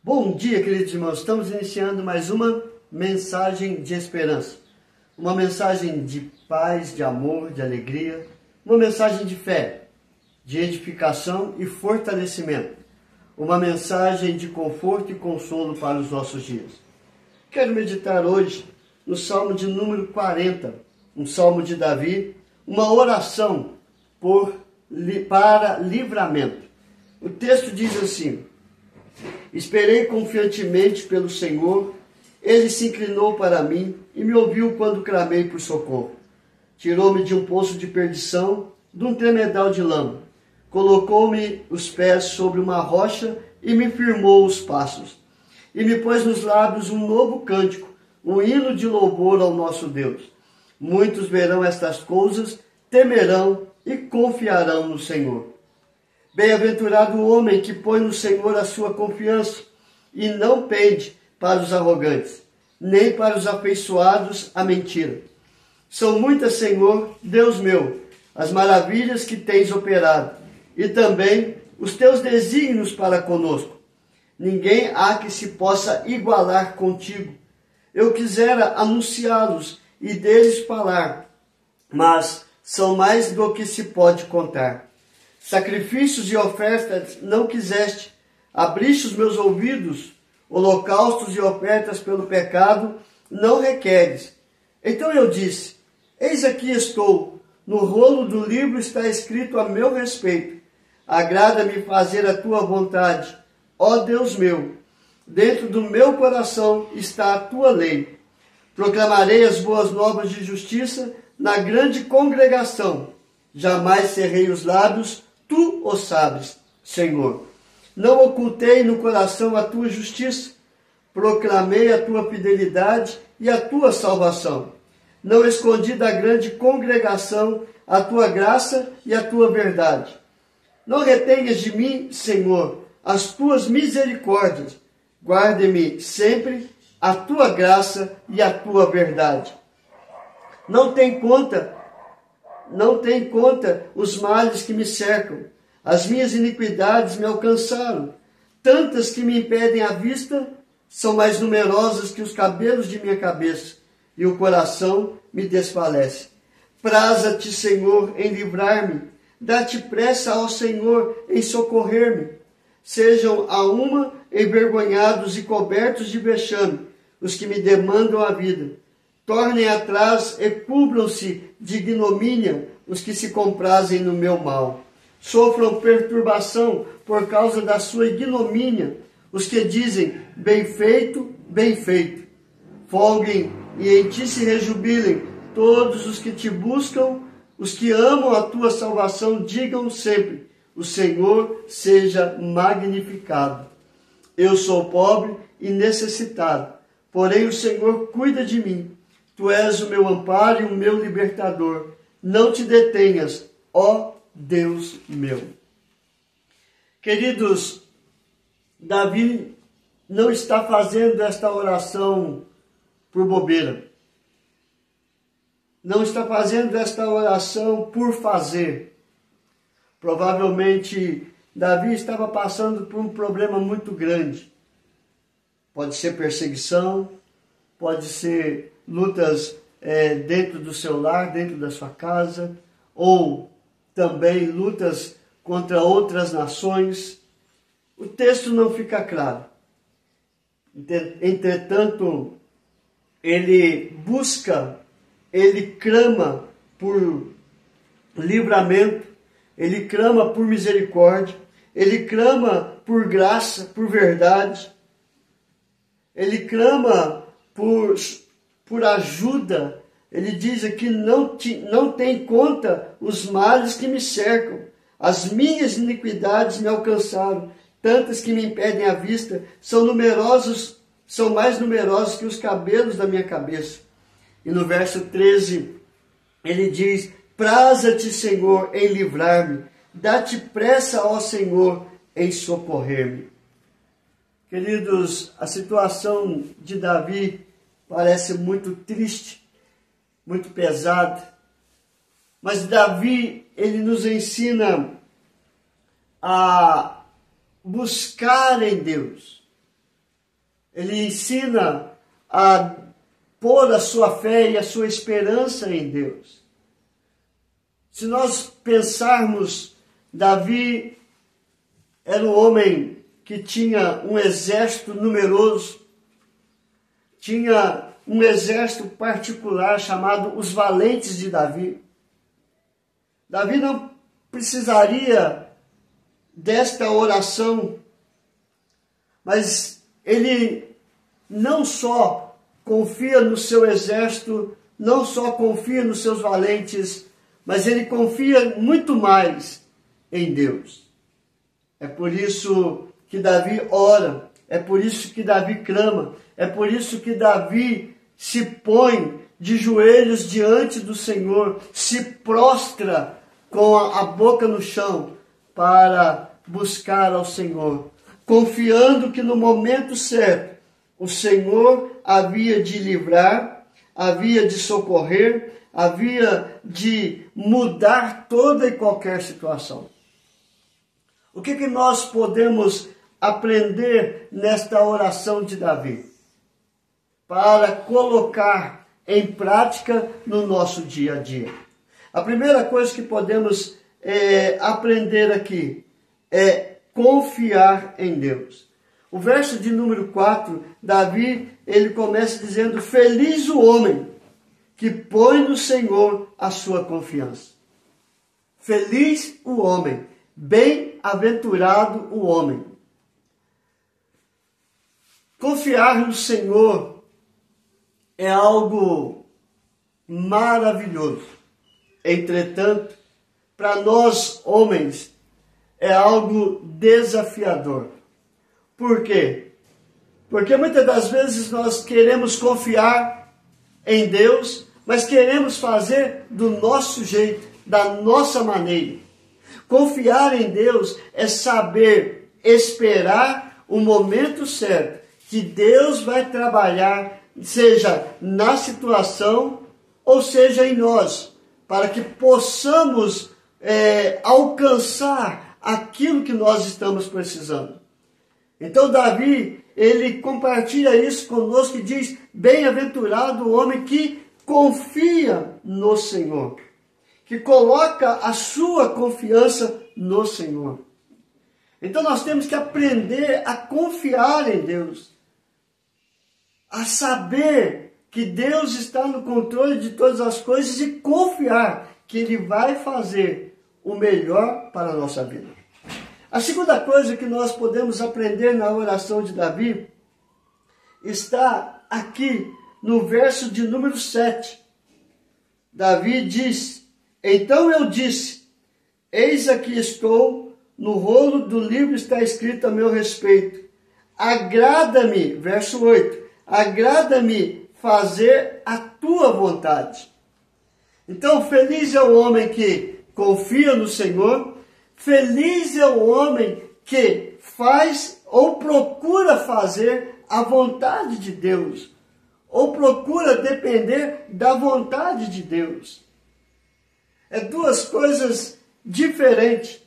Bom dia, queridos irmãos. Estamos iniciando mais uma mensagem de esperança. Uma mensagem de paz, de amor, de alegria. Uma mensagem de fé, de edificação e fortalecimento. Uma mensagem de conforto e consolo para os nossos dias. Quero meditar hoje no Salmo de número 40, um Salmo de Davi, uma oração para livramento. O texto diz assim: esperei confiantemente pelo Senhor, Ele se inclinou para mim e me ouviu quando clamei por socorro. Tirou-me de um poço de perdição, de um tremedal de lama. Colocou-me os pés sobre uma rocha e me firmou os passos. E me pôs nos lábios um novo cântico, um hino de louvor ao nosso Deus. Muitos verão estas coisas, temerão e confiarão no Senhor. Bem-aventurado o homem que põe no Senhor a sua confiança e não pende para os arrogantes, nem para os afeiçoados à mentira. São muitas, Senhor, Deus meu, as maravilhas que tens operado, e também os teus desígnios para conosco. Ninguém há que se possa igualar contigo. Eu quisera anunciá-los e deles falar, mas são mais do que se pode contar. Sacrifícios e ofertas não quiseste, abriste os meus ouvidos, holocaustos e ofertas pelo pecado não requeres. Então eu disse: eis aqui estou, no rolo do livro está escrito a meu respeito. Agrada-me fazer a tua vontade, ó Deus meu. Dentro do meu coração está a tua lei. Proclamarei as boas novas de justiça na grande congregação. Jamais cerrei os lábios, tu o sabes, Senhor. Não ocultei no coração a tua justiça. Proclamei a tua fidelidade e a tua salvação. Não escondi da grande congregação a tua graça e a tua verdade. Não retenhas de mim, Senhor, as tuas misericórdias. Guarde-me sempre a tua graça e a tua verdade. Não tem conta os males que me cercam. As minhas iniquidades me alcançaram. Tantas que me impedem a vista, são mais numerosas que os cabelos de minha cabeça, e o coração me desfalece. Praza-te, Senhor, em livrar-me. Dá-te pressa ao Senhor em socorrer-me. Sejam a uma envergonhados e cobertos de vexame os que me demandam a vida. Tornem atrás e cubram-se de ignomínia os que se comprazem no meu mal. Sofram perturbação por causa da sua ignomínia os que dizem: bem feito, bem feito. Folguem e em ti se rejubilem todos os que te buscam. Os que amam a tua salvação digam sempre: o Senhor seja magnificado. Eu sou pobre e necessitado, porém o Senhor cuida de mim. Tu és o meu amparo e o meu libertador. Não te detenhas, ó Deus meu. Queridos, Davi não está fazendo esta oração por bobeira. Não está fazendo esta oração por fazer. Provavelmente Davi estava passando por um problema muito grande. Pode ser perseguição, pode ser lutas dentro do seu lar, dentro da sua casa, ou também lutas contra outras nações. O texto não fica claro. Entretanto, ele clama por livramento, ele clama por misericórdia, ele clama por graça, por verdade, ele clama por ajuda. Ele diz aqui: não tem conta os males que me cercam, as minhas iniquidades me alcançaram, tantas que me impedem a vista, são mais numerosas que os cabelos da minha cabeça. E no verso 13, ele diz: praza-te, Senhor, em livrar-me. Dá-te pressa, ó Senhor, em socorrer-me. Queridos, a situação de Davi parece muito triste, muito pesada. Mas Davi, ele nos ensina a buscar em Deus, Ele ensina a pôr a sua fé e a sua esperança em Deus. Se nós pensarmos, Davi era um homem que tinha um exército numeroso, tinha um exército particular chamado os valentes de Davi. Davi não precisaria desta oração, mas ele não só confia no seu exército, não só confia nos seus valentes, mas ele confia muito mais em Deus. É por isso que Davi ora, é por isso que Davi clama, é por isso que Davi se põe de joelhos diante do Senhor, se prostra com a boca no chão para buscar ao Senhor, confiando que no momento certo o Senhor havia de livrar, havia de socorrer, havia de mudar toda e qualquer situação. O que nós podemos aprender nesta oração de Davi para colocar em prática no nosso dia a dia? A primeira coisa que podemos aprender aqui é confiar em Deus. O verso de número 4, Davi, ele começa dizendo: feliz o homem que põe no Senhor a sua confiança. Feliz o homem, bem-aventurado o homem. Confiar no Senhor é algo maravilhoso. Entretanto, para nós homens, é algo desafiador. Por quê? Porque muitas das vezes nós queremos confiar em Deus, mas queremos fazer do nosso jeito, da nossa maneira. Confiar em Deus é saber esperar o momento certo, que Deus vai trabalhar, seja na situação ou seja em nós, para que possamos alcançar aquilo que nós estamos precisando. Então Davi, ele compartilha isso conosco e diz: bem-aventurado o homem que confia no Senhor, que coloca a sua confiança no Senhor. Então nós temos que aprender a confiar em Deus, a saber que Deus está no controle de todas as coisas e confiar que Ele vai fazer o melhor para a nossa vida. A segunda coisa que nós podemos aprender na oração de Davi está aqui no verso de número 7. Davi diz: então eu disse, eis aqui estou, no rolo do livro está escrito a meu respeito. Agrada-me, verso 8, agrada-me fazer a tua vontade. Então, feliz é o homem que confia no Senhor, feliz é o homem que faz ou procura fazer a vontade de Deus, ou procura depender da vontade de Deus. É duas coisas diferentes.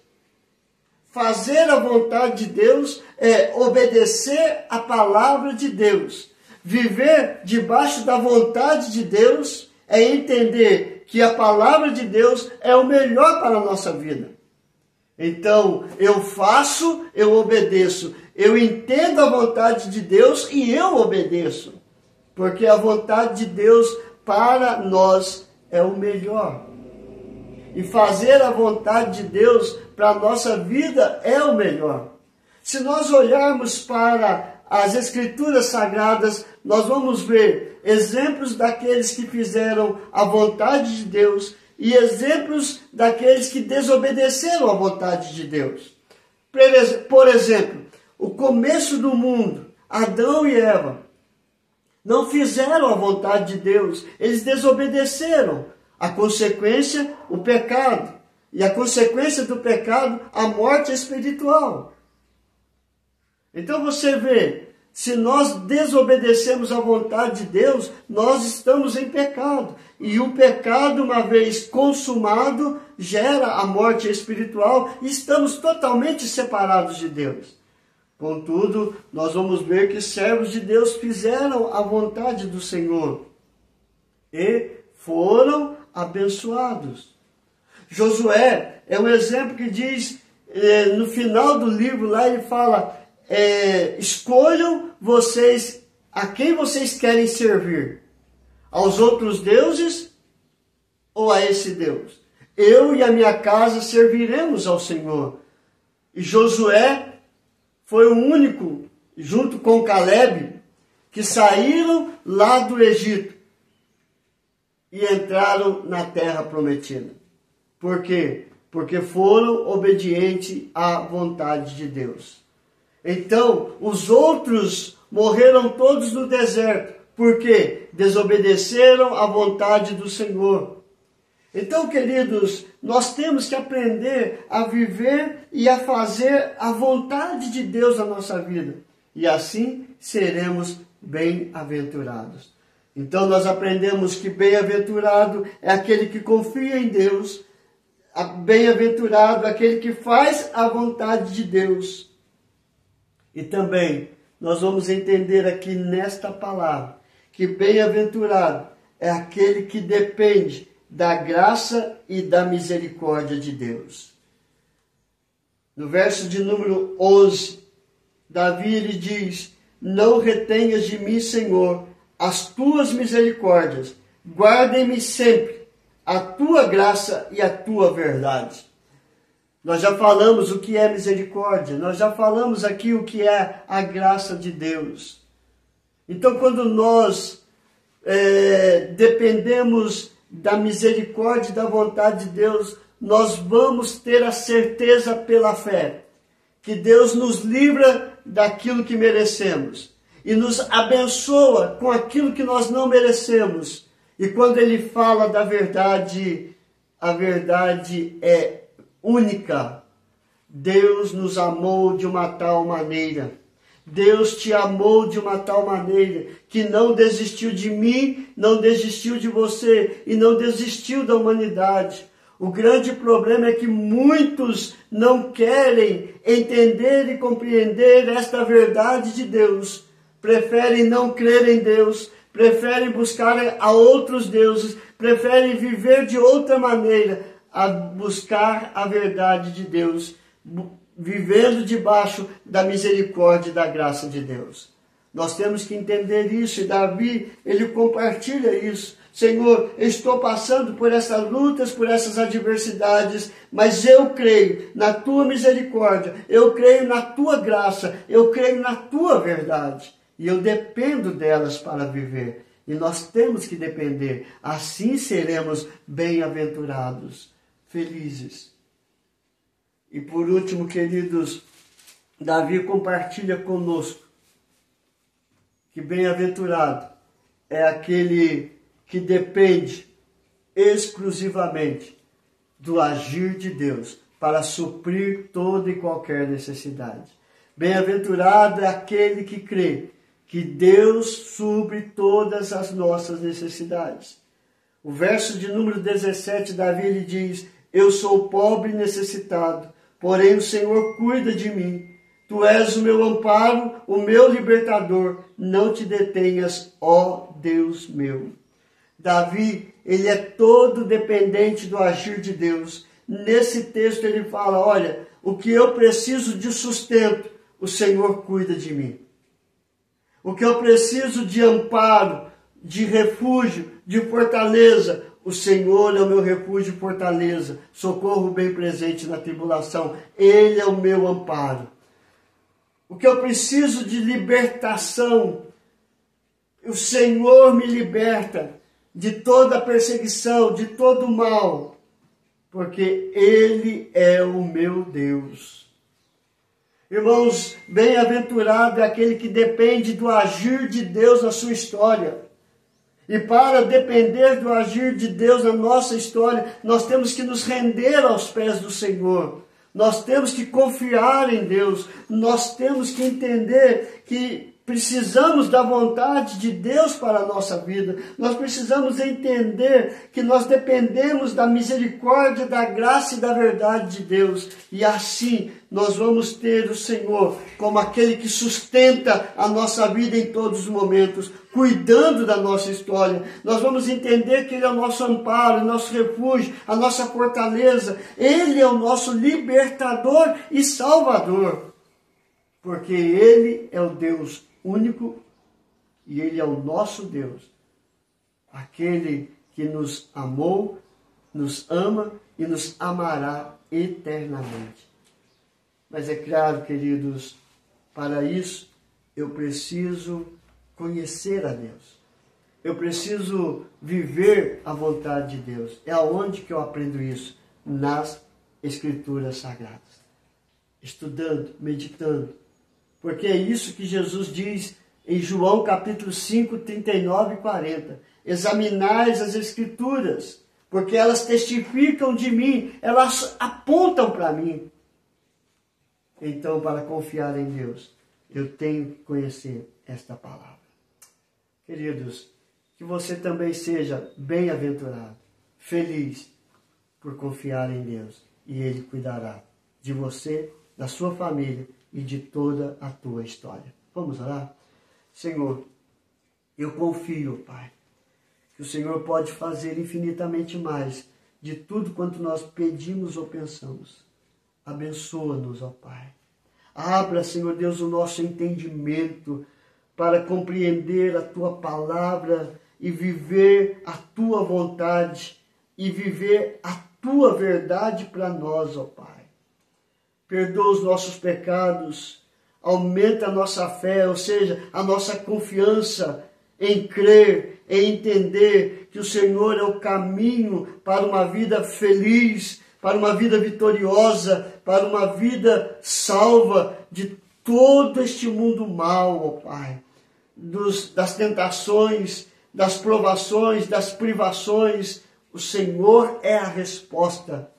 Fazer a vontade de Deus é obedecer a palavra de Deus. Viver debaixo da vontade de Deus é entender que a palavra de Deus é o melhor para a nossa vida. Então, eu faço, eu obedeço. Eu entendo a vontade de Deus e eu obedeço. Porque a vontade de Deus para nós é o melhor. E fazer a vontade de Deus para a nossa vida é o melhor. Se nós olharmos para as Escrituras Sagradas, nós vamos ver exemplos daqueles que fizeram a vontade de Deus e exemplos daqueles que desobedeceram a vontade de Deus. Por exemplo, o começo do mundo, Adão e Eva não fizeram a vontade de Deus, eles desobedeceram. A consequência, o pecado. E a consequência do pecado, a morte espiritual. Então você vê, se nós desobedecemos a vontade de Deus, nós estamos em pecado. E o pecado, uma vez consumado, gera a morte espiritual e estamos totalmente separados de Deus. Contudo, nós vamos ver que servos de Deus fizeram a vontade do Senhor e foram abençoados. Josué é um exemplo que diz, no final do livro lá ele fala, escolham vocês a quem vocês querem servir, aos outros deuses ou a esse Deus. Eu e a minha casa serviremos ao Senhor. E Josué foi o único, junto com Caleb, que saíram lá do Egito e entraram na terra prometida. Por quê? Porque foram obedientes à vontade de Deus. Então, os outros morreram todos no deserto, porque desobedeceram à vontade do Senhor. Então, queridos, nós temos que aprender a viver e a fazer a vontade de Deus na nossa vida. E assim seremos bem-aventurados. Então, nós aprendemos que bem-aventurado é aquele que confia em Deus. Bem-aventurado é aquele que faz a vontade de Deus. E também, nós vamos entender aqui nesta palavra, que bem-aventurado é aquele que depende da graça e da misericórdia de Deus. No verso de número 11, Davi lhe diz, não retenhas de mim, Senhor, as tuas misericórdias, guardem-me sempre a tua graça e a tua verdade. Nós já falamos o que é misericórdia, nós já falamos aqui o que é a graça de Deus. Então, quando nós dependemos da misericórdia e da vontade de Deus, nós vamos ter a certeza pela fé que Deus nos livra daquilo que merecemos e nos abençoa com aquilo que nós não merecemos. E quando ele fala da verdade, a verdade é única. Deus nos amou de uma tal maneira. Deus te amou de uma tal maneira que não desistiu de mim, não desistiu de você e não desistiu da humanidade. O grande problema é que muitos não querem entender e compreender esta verdade de Deus. Preferem não crer em Deus, preferem buscar a outros deuses, preferem viver de outra maneira a buscar a verdade de Deus, vivendo debaixo da misericórdia e da graça de Deus. Nós temos que entender isso, e Davi, ele compartilha isso. Senhor, eu estou passando por essas lutas, por essas adversidades, mas eu creio na tua misericórdia, eu creio na tua graça, eu creio na tua verdade, e eu dependo delas para viver. E nós temos que depender, assim seremos bem-aventurados, felizes. E por último, queridos, Davi compartilha conosco que bem-aventurado é aquele que depende exclusivamente do agir de Deus para suprir toda e qualquer necessidade. Bem-aventurado é aquele que crê que Deus supre todas as nossas necessidades. O verso de número 17, Davi lhe diz, eu sou pobre e necessitado, porém o Senhor cuida de mim. Tu és o meu amparo, o meu libertador. Não te detenhas, ó Deus meu. Davi, ele é todo dependente do agir de Deus. Nesse texto ele fala, olha, o que eu preciso de sustento, o Senhor cuida de mim. O que eu preciso de amparo, de refúgio, de fortaleza, o Senhor é o meu refúgio e fortaleza, socorro bem presente na tribulação. Ele é o meu amparo. O que eu preciso de libertação, o Senhor me liberta de toda perseguição, de todo mal, porque Ele é o meu Deus. Irmãos, bem-aventurado é aquele que depende do agir de Deus na sua história. E para depender do agir de Deus na nossa história, nós temos que nos render aos pés do Senhor. Nós temos que confiar em Deus. Nós temos que entender que precisamos da vontade de Deus para a nossa vida. Nós precisamos entender que nós dependemos da misericórdia, da graça e da verdade de Deus. E assim nós vamos ter o Senhor como aquele que sustenta a nossa vida em todos os momentos, cuidando da nossa história. Nós vamos entender que Ele é o nosso amparo, o nosso refúgio, a nossa fortaleza. Ele é o nosso libertador e salvador. Porque Ele é o Deus único e Ele é o nosso Deus. Aquele que nos amou, nos ama e nos amará eternamente. Mas é claro, queridos, para isso eu preciso conhecer a Deus. Eu preciso viver a vontade de Deus. É aonde que eu aprendo isso? Nas Escrituras Sagradas. Estudando, meditando. Porque é isso que Jesus diz em João capítulo 5, 39 e 40. Examinais as Escrituras, porque elas testificam de mim, elas apontam para mim. Então, para confiar em Deus, eu tenho que conhecer esta palavra. Queridos, que você também seja bem-aventurado, feliz por confiar em Deus. E Ele cuidará de você, da sua família e de toda a tua história. Vamos orar? Senhor, eu confio, Pai, que o Senhor pode fazer infinitamente mais de tudo quanto nós pedimos ou pensamos. Abençoa-nos, ó Pai. Abra, Senhor Deus, o nosso entendimento para compreender a Tua palavra e viver a Tua vontade e viver a Tua verdade para nós, ó Pai. Perdoa os nossos pecados, aumenta a nossa fé, ou seja, a nossa confiança em crer, em entender que o Senhor é o caminho para uma vida feliz, para uma vida vitoriosa, para uma vida salva de todo este mundo mal, ó Pai. Das tentações, das provações, das privações, o Senhor é a resposta.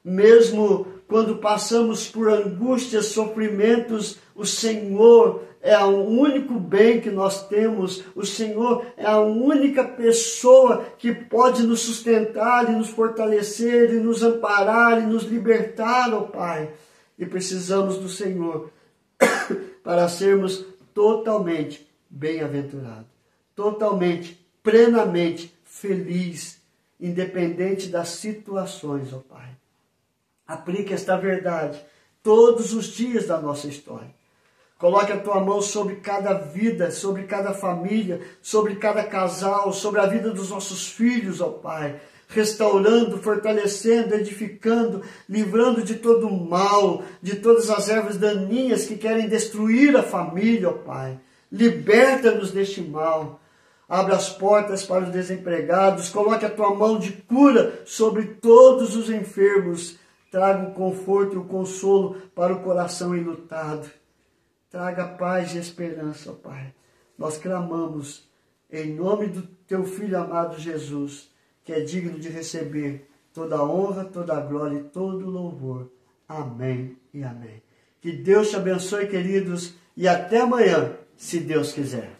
Mesmo quando passamos por angústias, sofrimentos, o Senhor é o único bem que nós temos. O Senhor é a única pessoa que pode nos sustentar e nos fortalecer e nos amparar e nos libertar, ó Pai. E precisamos do Senhor para sermos totalmente bem-aventurados, totalmente, plenamente felizes, independente das situações, ó Pai. Aplique esta verdade todos os dias da nossa história. Coloque a Tua mão sobre cada vida, sobre cada família, sobre cada casal, sobre a vida dos nossos filhos, ó Pai. Restaurando, fortalecendo, edificando, livrando de todo o mal, de todas as ervas daninhas que querem destruir a família, ó Pai. Liberta-nos deste mal. Abra as portas para os desempregados. Coloque a Tua mão de cura sobre todos os enfermos. Traga o conforto e o consolo para o coração enlutado. Traga paz e esperança, ó Pai. Nós clamamos em nome do Teu Filho amado Jesus, que é digno de receber toda a honra, toda a glória e todo o louvor. Amém e amém. Que Deus te abençoe, queridos, e até amanhã, se Deus quiser.